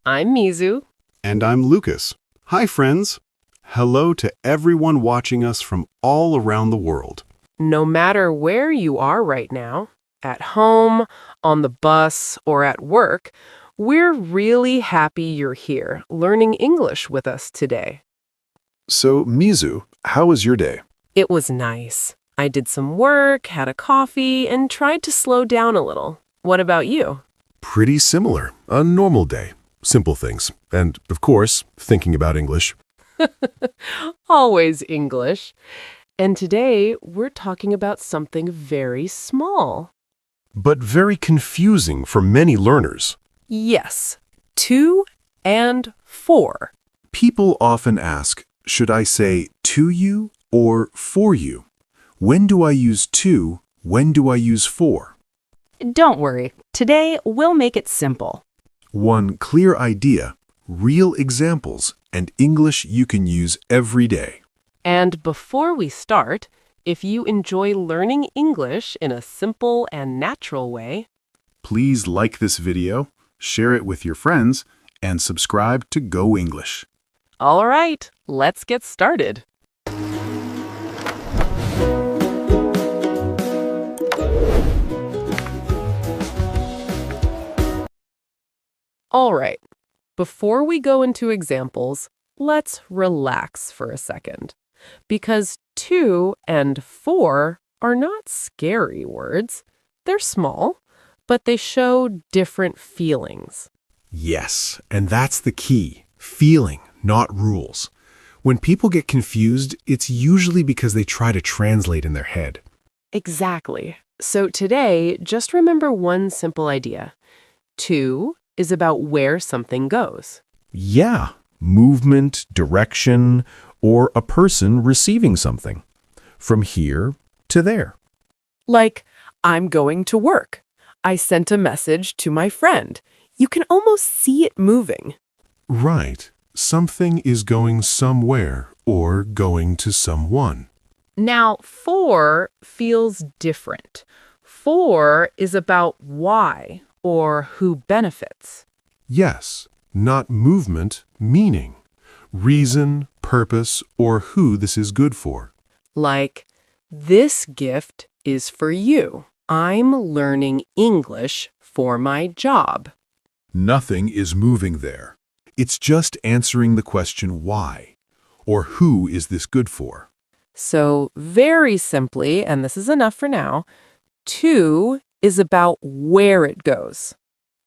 I'm Mizu. And I'm Lucas. Hi, friends. Hello to everyone watching us from all around the world. No matter where you are right now, at home, on the bus, or at work, we're really happy you're here learning English with us today. So, Mizu, how was your day? It was nice. I did some work, had a coffee, and tried to slow down a little. What about you? Pretty similar. A normal day. Simple things. And, of course, thinking about English. Always English. And today, we're talking about something very small. But very confusing for many learners. Yes, 2 and 4. People often ask, should I say to you or for you? When do I use to? When do I use for? Don't worry. Today, we'll make it simple. One clear idea, real examples, and English you can use every day. And before we start, if you enjoy learning English in a simple and natural way, Please like this video, share it with your friends, and subscribe to Go English. all right, let's get started. All right, before we go into examples, let's relax for a second. Because 2 and 4 are not scary words. They're small, but they show different feelings. Yes, and that's the key. Feeling, not rules. When people get confused, it's usually because they try to translate in their head. Exactly. So today, just remember one simple idea. 2 is about where something goes. Yeah, movement, direction, or a person receiving something. From here to there. Like, I'm going to work. I sent a message to my friend. You can almost see it moving. Right. Something is going somewhere or going to someone. Now, 4 feels different. 4 is about why or who benefits. Yes, not movement, meaning. Reason, purpose, or who this is good for. Like, this gift is for you. I'm learning English for my job. Nothing is moving there. It's just answering the question why, or who is this good for. So, very simply, and this is enough for now, 2 is about where it goes.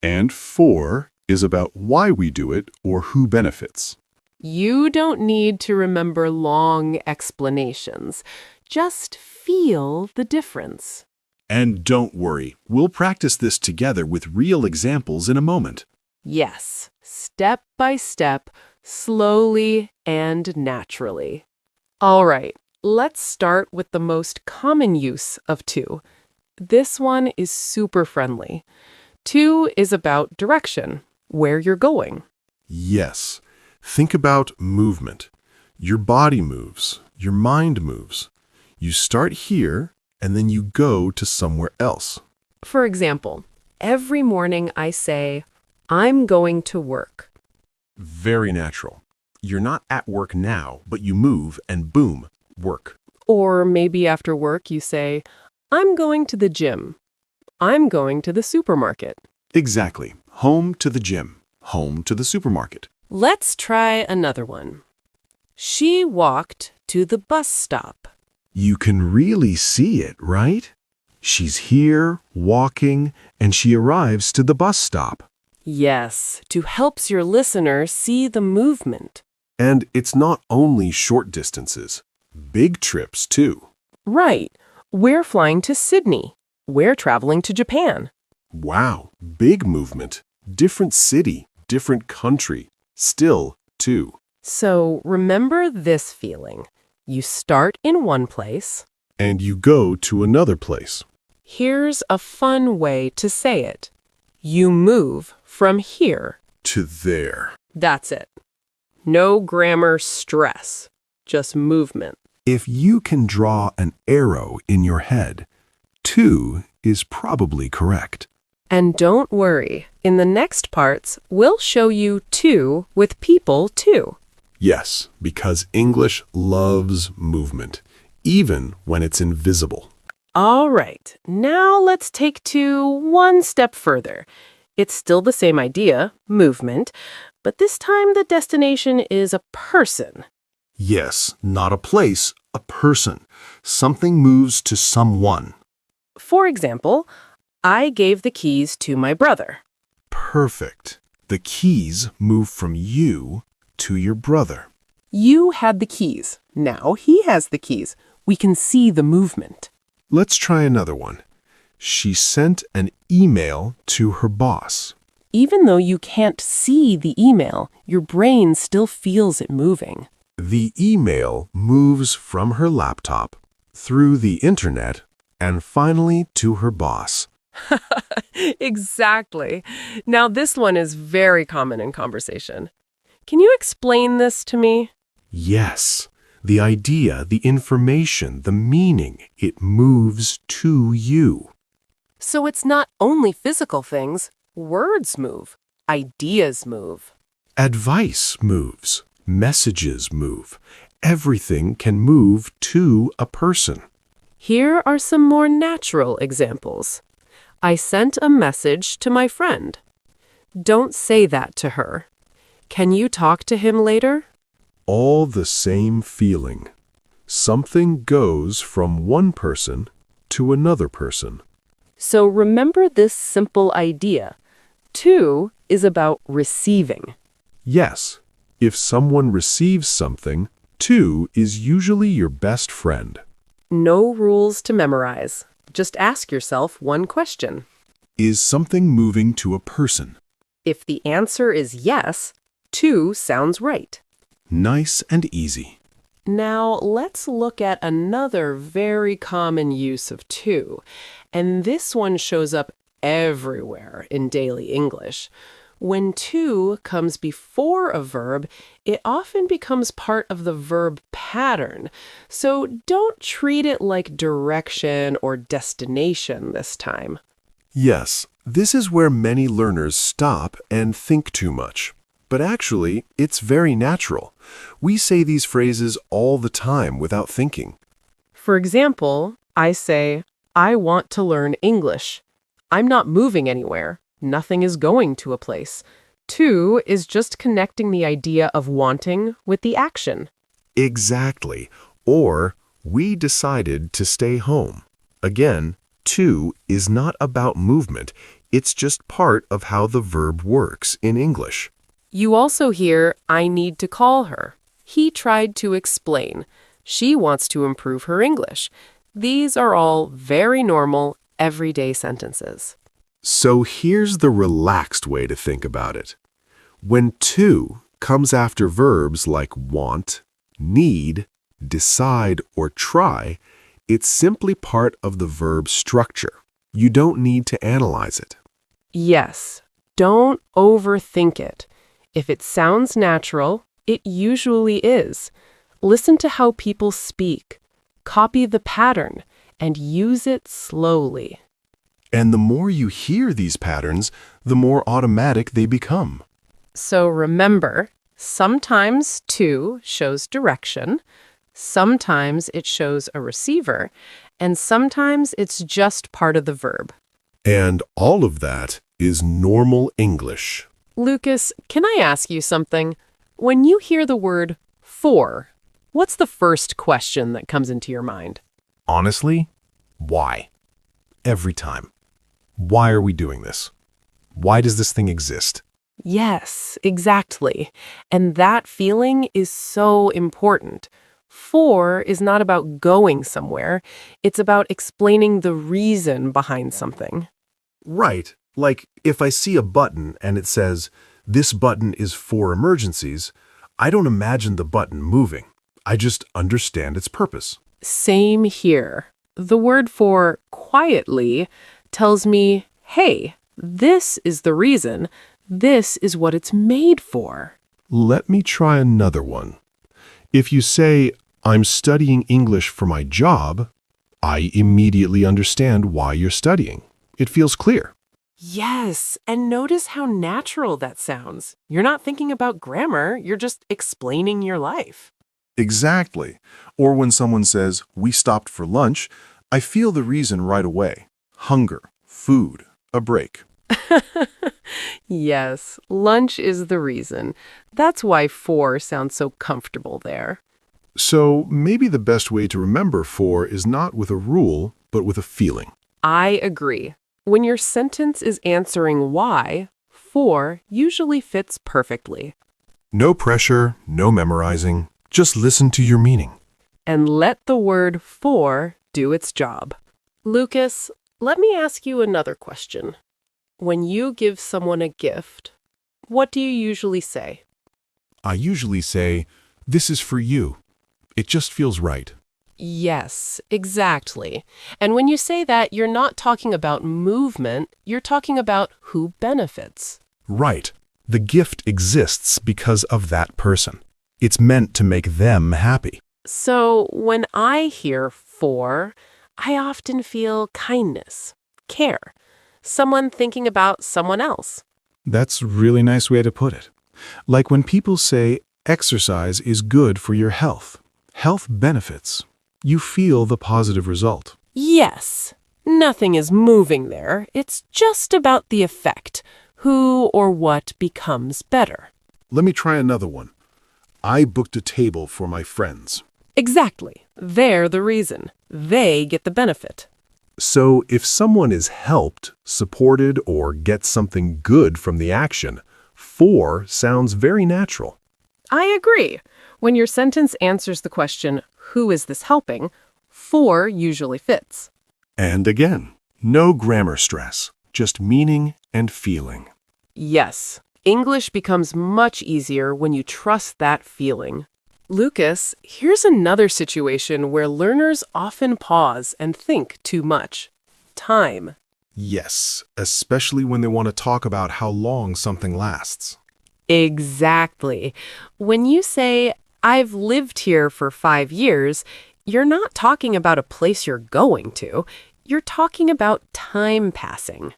And 4 is about why we do it or who benefits. You don't need to remember long explanations. Just feel the difference. And don't worry, we'll practice this together with real examples in a moment. Yes, step by step, slowly and naturally. All right, let's start with the most common use of 2. This one is super friendly. 2 is about direction, where you're going. Yes. Think about movement. Your body moves. Your mind moves. You start here, and then you go to somewhere else. For example, every morning I say, I'm going to work. Very natural. You're not at work now, but you move and boom, work. Or maybe after work you say, I'm going to the gym. I'm going to the supermarket. Exactly. Home to the gym. Home to the supermarket. Let's try another one. She walked to the bus stop. You can really see it, right? She's here, walking, and she arrives to the bus stop. Yes, to help your listener see the movement. And it's not only short distances. Big trips, too. Right. We're flying to Sydney. We're traveling to Japan. Wow, big movement. Different city, different country. Still, too. So remember this feeling. You start in one place. And you go to another place. Here's a fun way to say it. You move from here. To there. That's it. No grammar stress, just movement. If you can draw an arrow in your head, to is probably correct. And don't worry, in the next parts, we'll show you to with people too. Yes, because English loves movement, even when it's invisible. All right, now let's take to one step further. It's still the same idea, movement, but this time the destination is a person. Yes, not a place, a person. Something moves to someone. For example, I gave the keys to my brother. Perfect. The keys move from you to your brother. You had the keys. Now he has the keys. We can see the movement. Let's try another one. She sent an email to her boss. Even though you can't see the email, your brain still feels it moving. The email moves from her laptop, through the internet, and finally to her boss. Exactly. Now this one is very common in conversation. Can you explain this to me? Yes, the idea, the information, the meaning, it moves to you. So it's not only physical things. Words move. Ideas move. Advice moves. Messages move. Everything can move to a person. Here are some more natural examples. I sent a message to my friend. Don't say that to her. Can you talk to him later? All the same feeling. Something goes from one person to another person. So remember this simple idea. To is about receiving. Yes, if someone receives something, to is usually your best friend. No rules to memorize. Just ask yourself one question. Is something moving to a person? If the answer is yes, to sounds right. Nice and easy. Now, let's look at another very common use of to, and this one shows up everywhere in daily English. When to comes before a verb, it often becomes part of the verb pattern. So don't treat it like direction or destination this time. Yes, this is where many learners stop and think too much. But actually, it's very natural. We say these phrases all the time without thinking. For example, I say, I want to learn English. I'm not moving anywhere. Nothing is going to a place. To is just connecting the idea of wanting with the action. Exactly. Or, we decided to stay home. Again, to is not about movement. It's just part of how the verb works in English. You also hear, I need to call her. He tried to explain. She wants to improve her English. These are all very normal, everyday sentences. So here's the relaxed way to think about it. When to comes after verbs like want, need, decide, or try, it's simply part of the verb structure. You don't need to analyze it. Yes, don't overthink it. If it sounds natural, it usually is. Listen to how people speak. Copy the pattern and use it slowly. And the more you hear these patterns, the more automatic they become. So remember, sometimes to shows direction, sometimes it shows a receiver, and sometimes it's just part of the verb. And all of that is normal English. Lucas, can I ask you something? When you hear the word for, what's the first question that comes into your mind? Honestly, why? Every time. Why are we doing this? Why does this thing exist? Yes, exactly. And that feeling is so important. For is not about going somewhere. It's about explaining the reason behind something. Right. Like if I see a button and it says, this button is for emergencies, I don't imagine the button moving. I just understand its purpose. Same here. The word for quietly tells me, hey, this is the reason. This is what it's made for. Let me try another one. If you say, I'm studying English for my job, I immediately understand why you're studying. It feels clear. Yes, and notice how natural that sounds. You're not thinking about grammar, you're just explaining your life. Exactly. Or when someone says, "We stopped for lunch," I feel the reason right away. Hunger, food, a break. Yes, lunch is the reason. That's why for sounds so comfortable there. So maybe the best way to remember for is not with a rule, but with a feeling. I agree. When your sentence is answering why, for usually fits perfectly. No pressure, no memorizing. Just listen to your meaning. And let the word for do its job. Lucas, let me ask you another question. When you give someone a gift, what do you usually say? I usually say, "This is for you." It just feels right. Yes, exactly. And when you say that, you're not talking about movement, you're talking about who benefits. Right. The gift exists because of that person. It's meant to make them happy. So when I hear for, I often feel kindness, care, someone thinking about someone else. That's a really nice way to put it. Like when people say exercise is good for your health. Health benefits. You feel the positive result. Yes, nothing is moving there. It's just about the effect, who or what becomes better. Let me try another one. I booked a table for my friends. Exactly. They're the reason. They get the benefit. So if someone is helped, supported, or gets something good from the action, for sounds very natural. I agree. When your sentence answers the question, who is this helping, for usually fits. And again, no grammar stress, just meaning and feeling. Yes, English becomes much easier when you trust that feeling. Lucas, here's another situation where learners often pause and think too much. Time. Yes, especially when they want to talk about how long something lasts. Exactly. When you say, I've lived here for 5 years, you're not talking about a place you're going to. You're talking about time passing.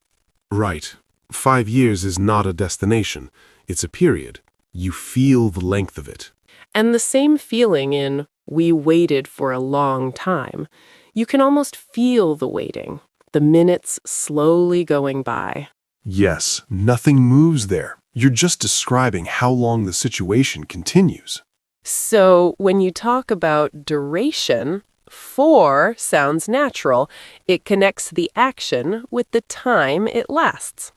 Right. 5 years is not a destination. It's a period. You feel the length of it. And the same feeling in, we waited for a long time. You can almost feel the waiting, the minutes slowly going by. Yes, nothing moves there. You're just describing how long the situation continues. So when you talk about duration, for sounds natural. It connects the action with the time it lasts.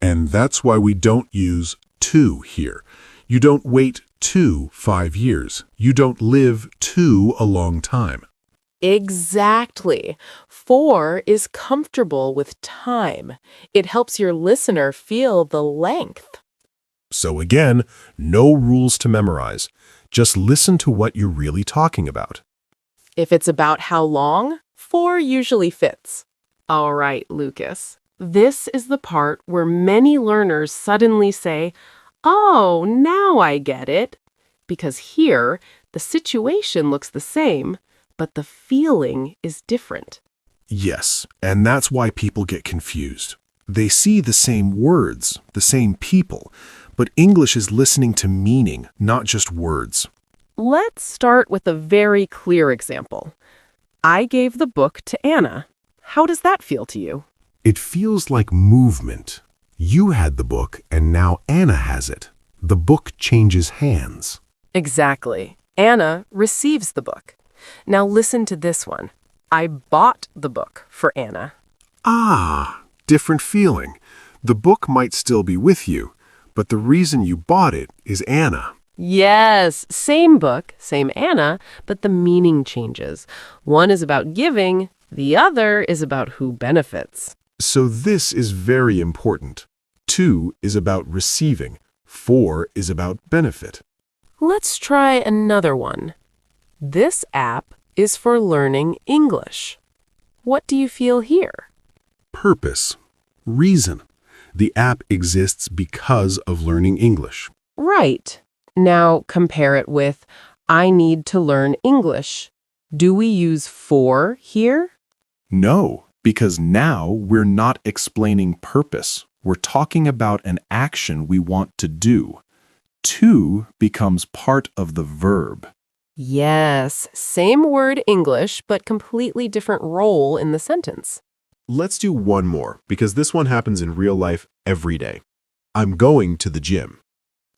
And that's why we don't use to here. You don't wait to 5 years. You don't live to a long time. Exactly. For is comfortable with time. It helps your listener feel the length. So again, no rules to memorize. Just listen to what you're really talking about. If it's about how long, for usually fits. All right, Lucas. This is the part where many learners suddenly say, "Oh, now I get it." Because here, the situation looks the same, but the feeling is different. Yes, and that's why people get confused. They see the same words, the same people, but English is listening to meaning, not just words. Let's start with a very clear example. I gave the book to Anna. How does that feel to you? It feels like movement. You had the book, and now Anna has it. The book changes hands. Exactly. Anna receives the book. Now listen to this one. I bought the book for Anna. Ah, different feeling. The book might still be with you, but the reason you bought it is Anna. Yes, same book, same Anna, but the meaning changes. One is about giving, the other is about who benefits. So this is very important. To is about receiving. For is about benefit. Let's try another one. This app is for learning English. What do you feel here? Purpose. Reason. The app exists because of learning English. Right. Now compare it with, I need to learn English. Do we use for here? No, Because now we're not explaining purpose. We're talking about an action we want to do. To becomes part of the verb. Yes, same word English, but completely different role in the sentence. Let's do one more, because this one happens in real life every day. I'm going to the gym.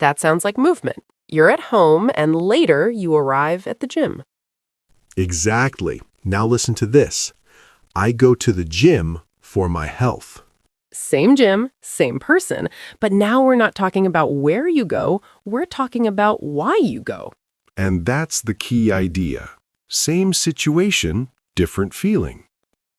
That sounds like movement. You're at home and later you arrive at the gym. Exactly. Now listen to this. I go to the gym for my health. Same gym, same person, but now we're not talking about where you go, we're talking about why you go. And that's the key idea. Same situation, different feeling.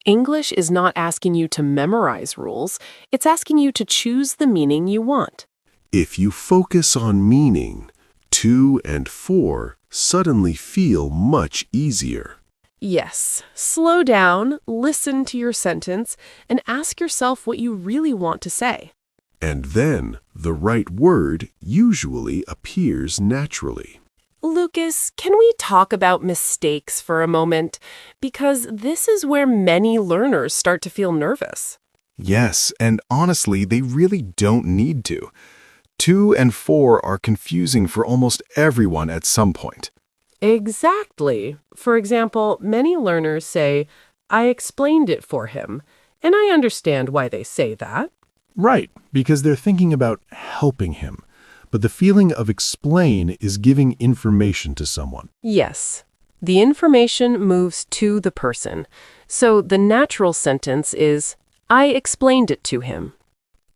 English is not asking you to memorize rules, it's asking you to choose the meaning you want. If you focus on meaning, to and for suddenly feel much easier. Yes, slow down, listen to your sentence, and ask yourself what you really want to say. And then the right word usually appears naturally. Lucas, can we talk about mistakes for a moment? Because this is where many learners start to feel nervous. Yes, and honestly, they really don't need to. To and for are confusing for almost everyone at some point. Exactly. For example, many learners say, I explained it for him, and I understand why they say that. Right, because they're thinking about helping him. But the feeling of explain is giving information to someone. Yes. The information moves to the person. So the natural sentence is, I explained it to him.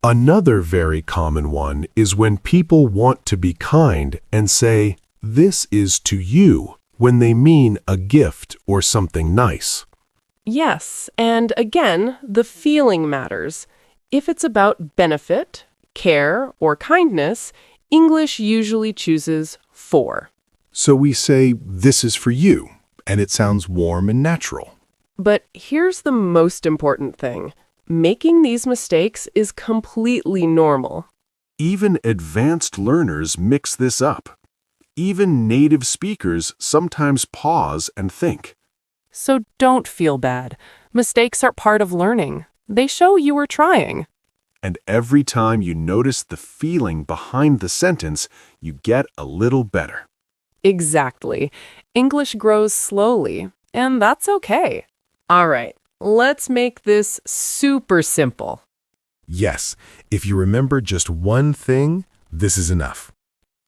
Another very common one is when people want to be kind and say, this is to you, when they mean a gift or something nice. Yes, and again, the feeling matters. If it's about benefit, care, or kindness, English usually chooses for. So we say, this is for you, and it sounds warm and natural. But here's the most important thing. Making these mistakes is completely normal. Even advanced learners mix this up. Even native speakers sometimes pause and think. So don't feel bad. Mistakes are part of learning. They show you were trying. And every time you notice the feeling behind the sentence, you get a little better. Exactly. English grows slowly, and that's okay. All right, let's make this super simple. Yes, if you remember just one thing, this is enough.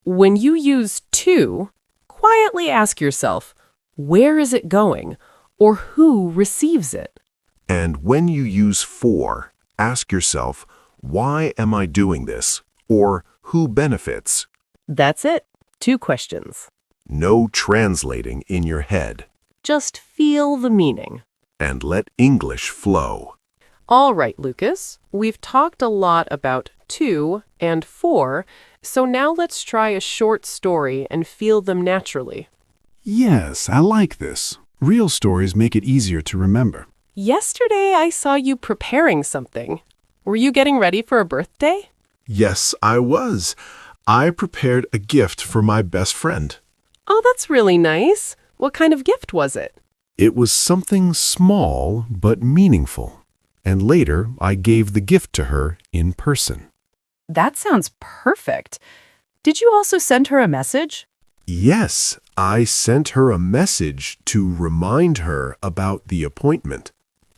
When you use to, quietly ask yourself, where is it going, or who receives it? And when you use for, ask yourself, why am I doing this? Or who benefits? That's it. 2 questions. No translating in your head. Just feel the meaning. And let English flow. All right, Lucas, we've talked a lot about to and for, so now let's try a short story and feel them naturally. Yes, I like this. Real stories make it easier to remember. Yesterday, I saw you preparing something. Were you getting ready for a birthday? Yes, I was. I prepared a gift for my best friend. Oh, that's really nice. What kind of gift was it? It was something small but meaningful. And later, I gave the gift to her in person. That sounds perfect. Did you also send her a message? Yes, I sent her a message to remind her about the appointment.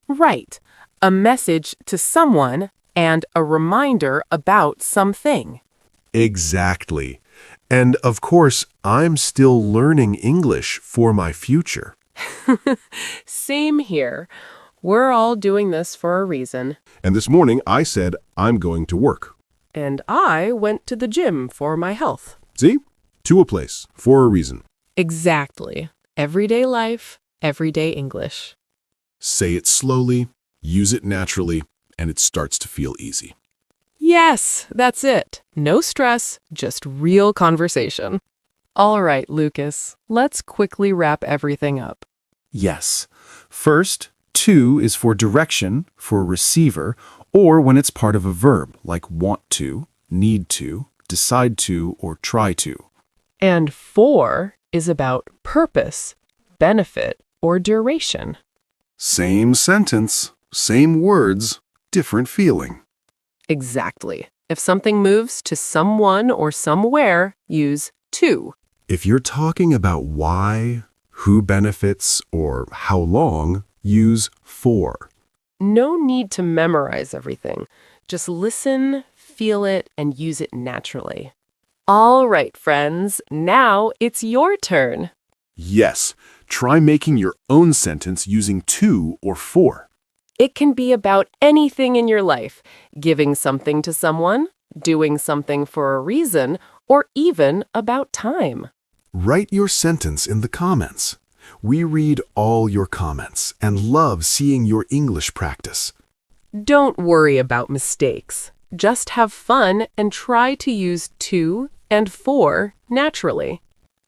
Right. A message to someone and a reminder about something. Exactly. And of course, I'm still learning English for my future. Same here. We're all doing this for a reason. And this morning, I said, I'm going to work. And I went to the gym for my health. See? To a place, for a reason. Exactly. Everyday life, everyday English. Say it slowly, use it naturally, and it starts to feel easy. Yes, that's it. No stress, just real conversation. All right, Lucas, let's quickly wrap everything up. Yes. First, to is for direction, for receiver, or when it's part of a verb, like want to, need to, decide to, or try to. And for is about purpose, benefit, or duration. Same sentence, Same words, different feeling. Exactly. If something moves to someone or somewhere, use to. If you're talking about why, who benefits, or how long, use for. No need to memorize everything. Just listen, feel it, and use it naturally. All right, friends, now it's your turn. Yes, try making your own sentence using to or for. It can be about anything in your life, giving something to someone, doing something for a reason, or even about time. Write your sentence in the comments. We read all your comments and love seeing your English practice. Don't worry about mistakes. Just have fun and try to use to and for naturally.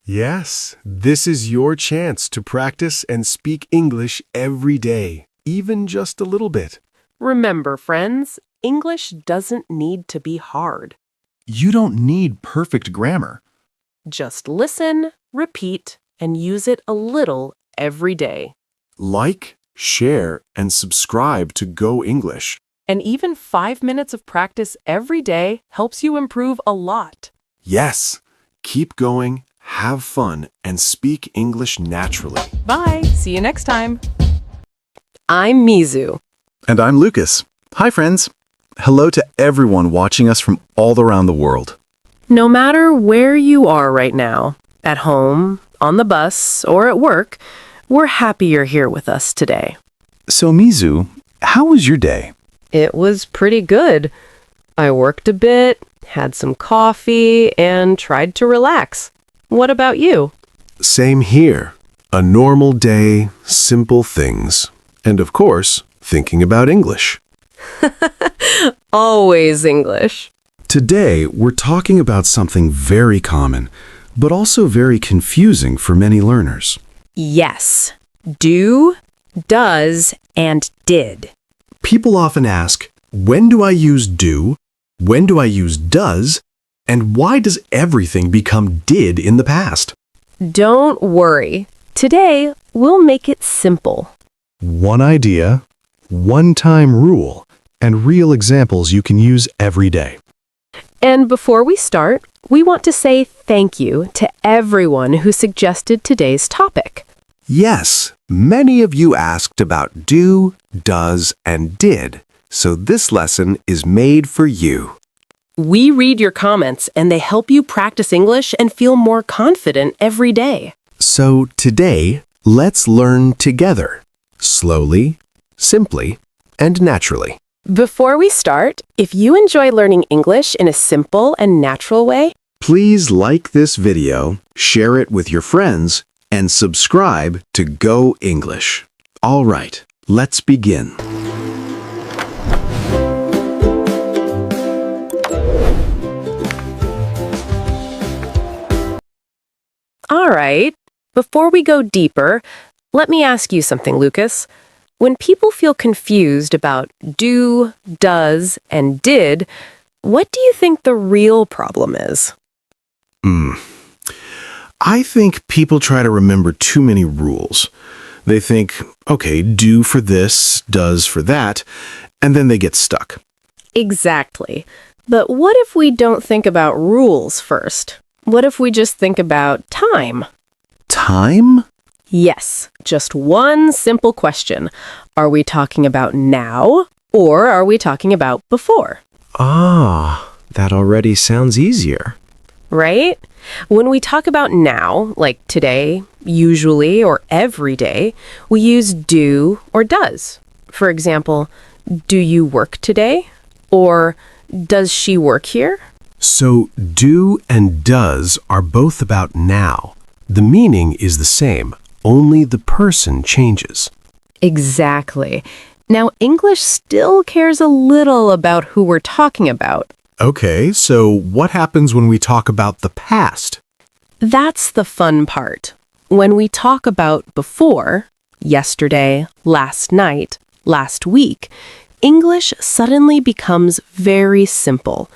Yes, this is your chance to practice and speak English every day, even just a little bit. Remember, friends, English doesn't need to be hard. You don't need perfect grammar. Just listen, repeat, and use it a little every day. Like, share, and subscribe to Go English. And even 5 minutes of practice every day helps you improve a lot. Yes, keep going, have fun, and speak English naturally. Bye. See you next time. I'm Mizu. And I'm Lucas. Hi, friends. Hello to everyone watching us from all around the world. No matter where you are right now, at home, on the bus, or at work, we're happy you're here with us today. So, Mizu, how was your day? It was pretty good. I worked a bit, had some coffee, and tried to relax. What about you? Same here. A normal day, simple things. And of course, thinking about English. Always English. Today, we're talking about something very common, but also very confusing for many learners. Yes. Do, does, and did. People often ask, when do I use do? When do I use does? And why does everything become did in the past? Don't worry. Today, we'll make it simple. One idea, one-time rule, and real examples you can use every day. And before we start, we want to say thank you to everyone who suggested today's topic. Yes, many of you asked about do, does, and did, so this lesson is made for you. We read your comments and they help you practice English and feel more confident every day. So today, let's learn together, slowly, simply, and naturally. Before we start, if you enjoy learning English in a simple and natural way, Please like this video, share it with your friends, and subscribe to Go English. All right, let's begin. all right, before we go deeper, let me ask you something, Lucas. When people feel confused about do, does, and did, what do you think the real problem is? I think people try to remember too many rules. They think, okay, do for this, does for that, and then they get stuck. Exactly. But what if we don't think about rules first? What if we just think about time? Time? Yes, just one simple question. Are we talking about now, or are we talking about before? Ah, that already sounds easier. Right? When we talk about now, like today, usually, or every day, we use do or does. For example, do you work today? Or does she work here? So, do and does are both about now. The meaning is the same, only the person changes. Exactly. Now, English still cares a little about who we're talking about. Okay, so what happens when we talk about the past? That's the fun part. When we talk about before, yesterday, last night, last week, English suddenly becomes very simple.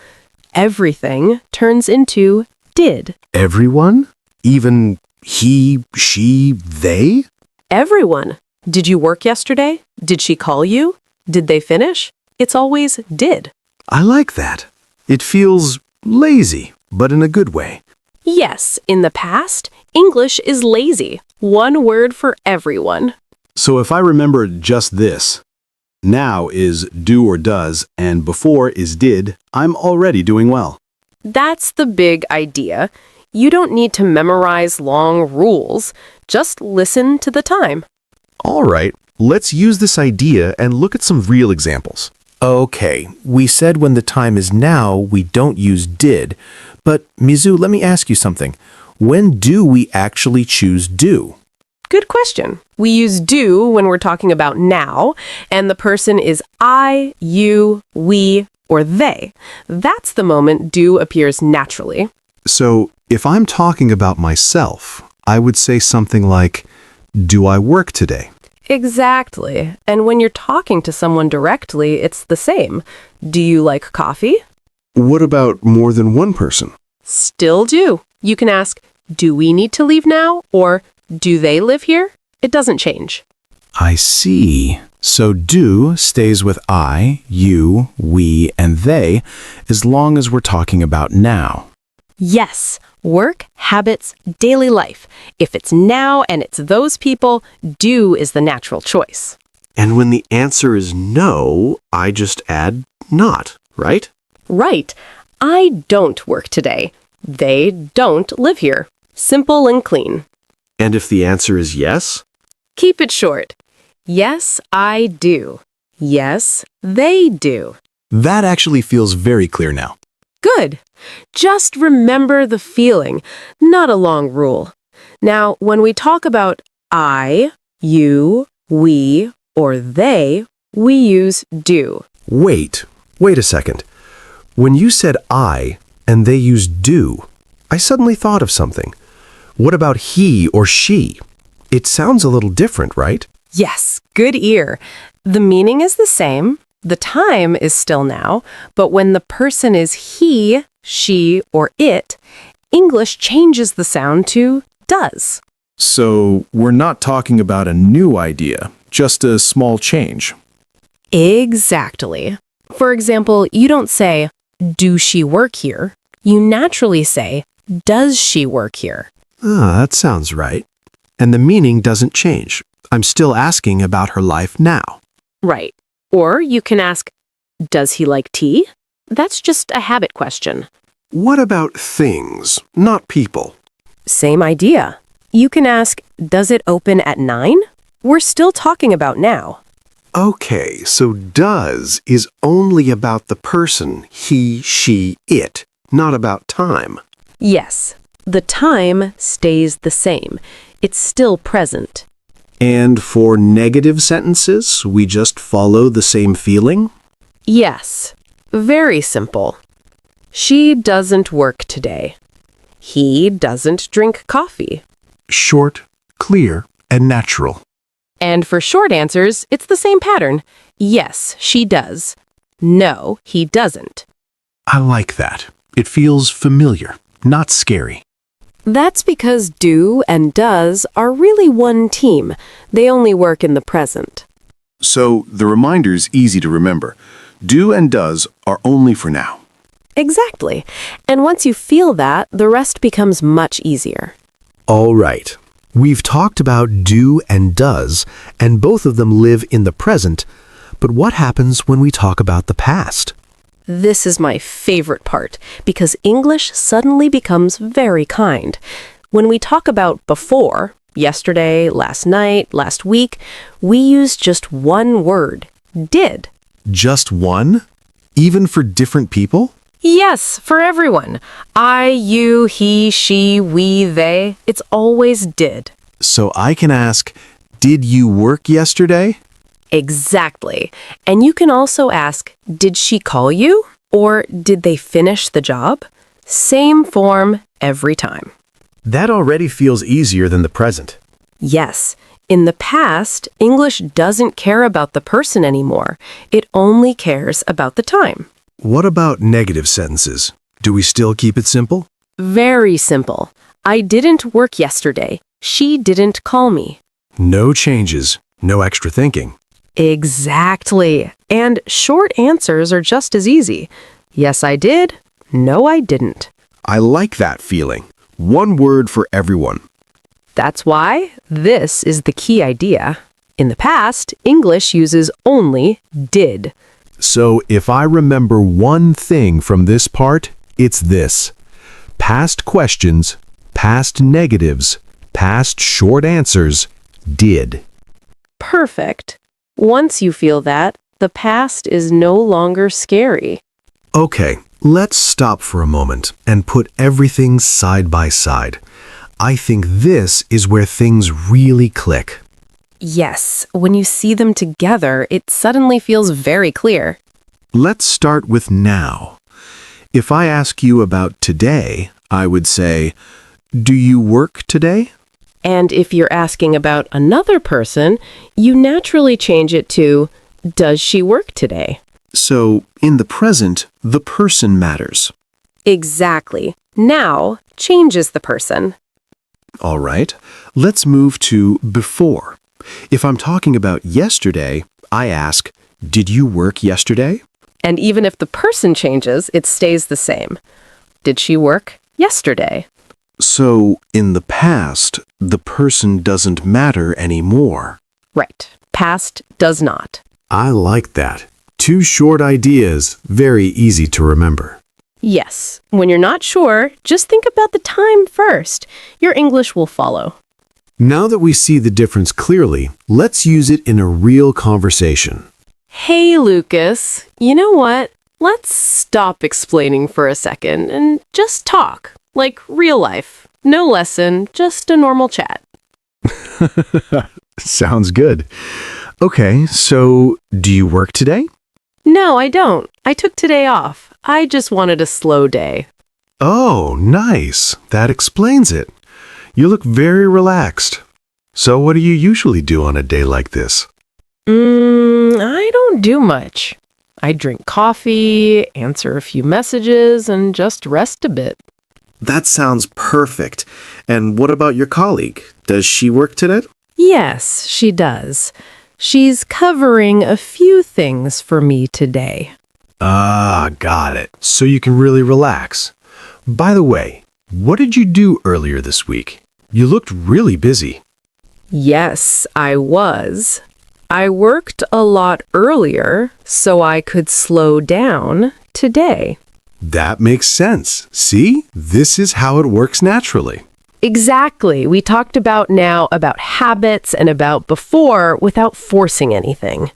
Everything turns into did. Everyone? Even he, she, they? Everyone. Did you work yesterday? Did she call you? Did they finish? It's always did. I like that. It feels lazy, but in a good way. Yes, in the past, English is lazy. One word for everyone. So if I remember just this, now is do or does, and before is did, I'm already doing well. That's the big idea. You don't need to memorize long rules. Just listen to the time. All right, let's use this idea and look at some real examples. Okay, we said when the time is now, we don't use did. But, Mizu, let me ask you something. When do we actually choose do? Good question. We use do when we're talking about now, and the person is I, you, we, or they. That's the moment do appears naturally. So, if I'm talking about myself, I would say something like, do I work today? Exactly. And when you're talking to someone directly, it's the same. Do you like coffee? What about more than one person? Still do. You can ask, do we need to leave now? Or do they live here? It doesn't change. I see. So do stays with I, you, we, and they, as long as we're talking about now. Yes. Work, habits, daily life. If it's now and it's those people, do is the natural choice. And when the answer is no, I just add not, right? Right. I don't work today. They don't live here. Simple and clean. And if the answer is yes? Keep it short. Yes, I do. Yes, they do. That actually feels very clear now. Good. Just remember the feeling, not a long rule. Now, when we talk about I, you, we, or they, we use do. Wait a second. When you said I and they used do, I suddenly thought of something. What about he or she? It sounds a little different, right? Yes, good ear. The meaning is the same. The time is still now, but when the person is he, she, or it, English changes the sound to does. So we're not talking about a new idea, just a small change. Exactly. For example, you don't say, do she work here? You naturally say, does she work here? That sounds right. And the meaning doesn't change. I'm still asking about her life now. Right. Or you can ask, does he like tea? That's just a habit question. What about things, not people? Same idea. You can ask, does it open at 9? We're still talking about now. Okay, so does is only about the person, he, she, it, not about time. Yes, the time stays the same. It's still present. And for negative sentences, we just follow the same feeling? Yes, very simple. She doesn't work today. He doesn't drink coffee. Short, clear, and natural. And for short answers, it's the same pattern. Yes, she does. No, he doesn't. I like that. It feels familiar, not scary. That's because do and does are really one team. They only work in the present. So the reminder's easy to remember. Do and does are only for now. Exactly. And once you feel that, the rest becomes much easier. All right. We've talked about do and does, and both of them live in the present. But what happens when we talk about the past? This is my favorite part, because English suddenly becomes very kind. When we talk about before, yesterday, last night, last week, we use just one word, did. Just one? Even for different people? Yes, for everyone. I, you, he, she, we, they. It's always did. So I can ask, did you work yesterday? Exactly. And you can also ask, did she call you? Or did they finish the job? Same form every time. That already feels easier than the present. Yes. In the past, English doesn't care about the person anymore. It only cares about the time. What about negative sentences? Do we still keep it simple? Very simple. I didn't work yesterday. She didn't call me. No changes, no extra thinking. Exactly. And short answers are just as easy. Yes, I did. No, I didn't. I like that feeling. One word for everyone. That's why this is the key idea. In the past, English uses only did. So if I remember one thing from this part, it's this. Past questions, past negatives, past short answers, did. Perfect. Once you feel that, the past is no longer scary. Okay, let's stop for a moment and put everything side by side. I think this is where things really click. Yes, when you see them together, it suddenly feels very clear. Let's start with now. If I ask you about today, I would say, do you work today? And if you're asking about another person, you naturally change it to, does she work today? So, in the present, the person matters. Exactly. Now changes the person. All right, let's move to before. If I'm talking about yesterday, I ask, did you work yesterday? And even if the person changes, it stays the same. Did she work yesterday? So, in the past, the person doesn't matter anymore. Right. Past does not. I like that. Two short ideas, very easy to remember. Yes. When you're not sure, just think about the time first. Your English will follow. Now that we see the difference clearly, let's use it in a real conversation. Hey, Lucas. You know what? Let's stop explaining for a second and just talk. Like real life. No lesson, just a normal chat. Sounds good. Okay, so do you work today? No, I don't. I took today off. I just wanted a slow day. Oh, nice. That explains it. You look very relaxed. So what do you usually do on a day like this? I don't do much. I drink coffee, answer a few messages, and just rest a bit. That sounds perfect. And what about your colleague? Does she work today? Yes, she does. She's covering a few things for me today. Ah, got it. So you can really relax. By the way, what did you do earlier this week? You looked really busy. Yes, I was. I worked a lot earlier so I could slow down today. That makes sense. See? This is how it works naturally. Exactly. We talked about now about habits and about before without forcing anything.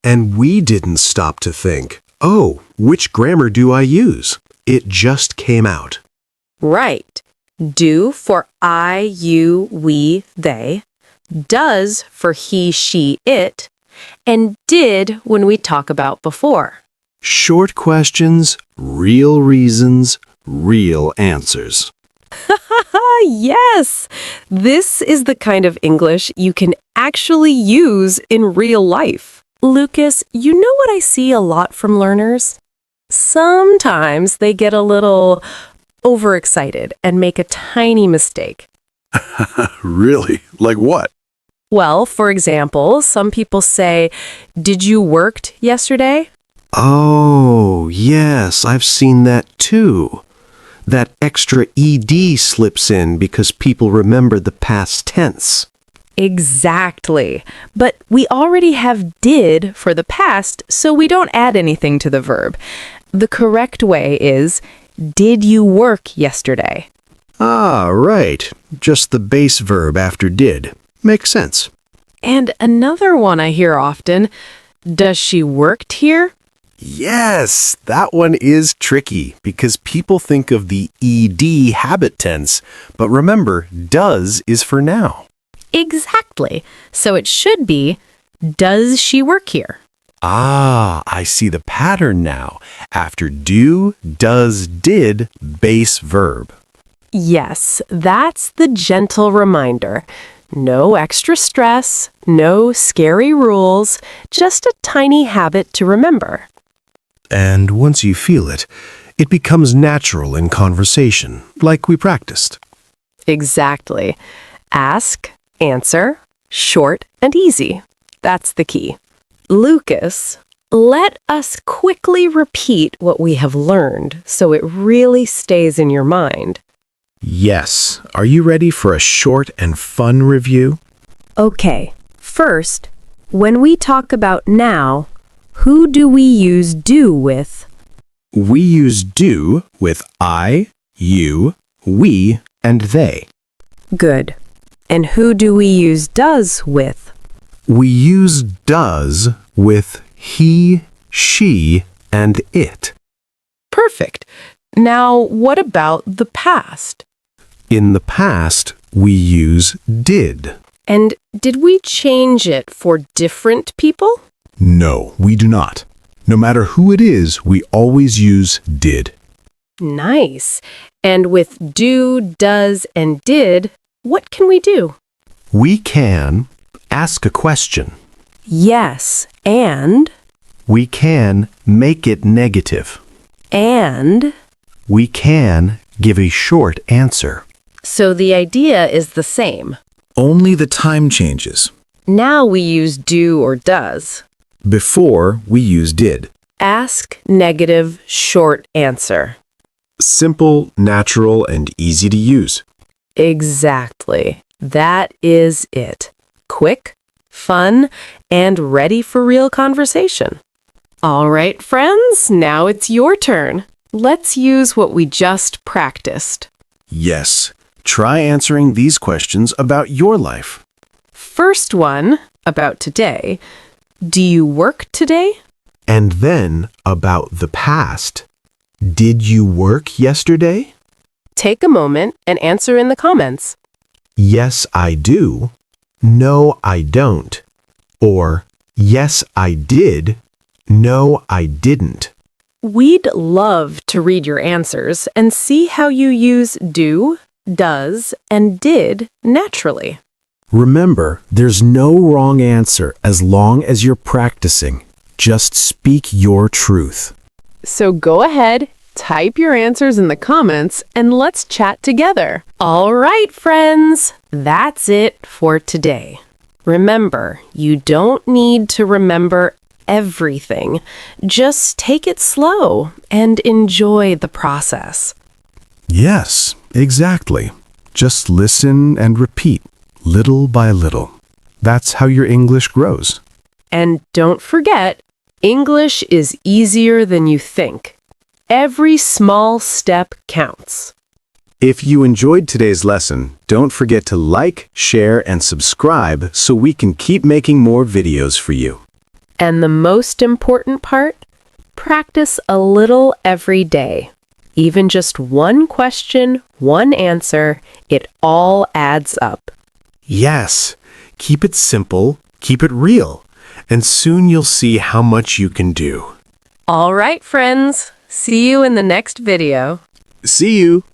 And we didn't stop to think, oh, which grammar do I use? It just came out. Right. Do for I, you, we, they. Does for he, she, it. And did when we talk about before. Short questions, real reasons, real answers. Yes! This is the kind of English you can actually use in real life. Lucas, you know what I see a lot from learners? Sometimes they get a little overexcited and make a tiny mistake. Really? Like what? Well, for example, some people say, "Did you worked yesterday?" Oh, yes, I've seen that too. That extra ed slips in because people remember the past tense. Exactly. But we already have did for the past, so we don't add anything to the verb. The correct way is, did you work yesterday? Ah, right. Just the base verb after did. Makes sense. And another one I hear often, does she worked here? Yes, that one is tricky because people think of the ed habit tense, but remember, does is for now. Exactly. So it should be, does she work here? Ah, I see the pattern now. After do, does, did, base verb. Yes, that's the gentle reminder. No extra stress, no scary rules, just a tiny habit to remember. And once you feel it, it becomes natural in conversation, like we practiced. Exactly. Ask, answer, short and easy. That's the key. Lucas, let us quickly repeat what we have learned so it really stays in your mind. Yes. Are you ready for a short and fun review? Okay, first, when we talk about now, who do we use do with? We use do with I, you, we, and they. Good. And who do we use does with? We use does with he, she, and it. Perfect. Now, what about the past? In the past, we use did. And did we change it for different people? No, we do not. No matter who it is, we always use did. Nice. And with do, does, and did, what can we do? We can ask a question. Yes, and, We can make it negative. and. We can give a short answer. So the idea is the same. Only the time changes. Now we use do or does. Before, we use did. Ask, negative, short answer. Simple, natural, and easy to use. Exactly. That is it. Quick, fun, and ready for real conversation. All right, friends, now it's your turn. Let's use what we just practiced. Yes. Try answering these questions about your life. First one, about today. Do you work today? And then about the past. Did you work yesterday? Take a moment and answer in the comments. Yes, I do. No, I don't. Or, yes, I did. No, I didn't. We'd love to read your answers and see how you use do, does, and did naturally. Remember, there's no wrong answer as long as you're practicing. Just speak your truth. So go ahead, type your answers in the comments, and let's chat together. All right, friends, that's it for today. Remember, you don't need to remember everything. Just take it slow and enjoy the process. Yes, exactly. Just listen and repeat, little by little. That's how your English grows. And don't forget, English is easier than you think. Every small step counts. If you enjoyed today's lesson, don't forget to like, share, and subscribe so we can keep making more videos for you. And the most important part, practice a little every day. Even just one question, one answer, it all adds up. Yes, keep it simple, keep it real, and soon you'll see how much you can do. All right, friends. See you in the next video. See you!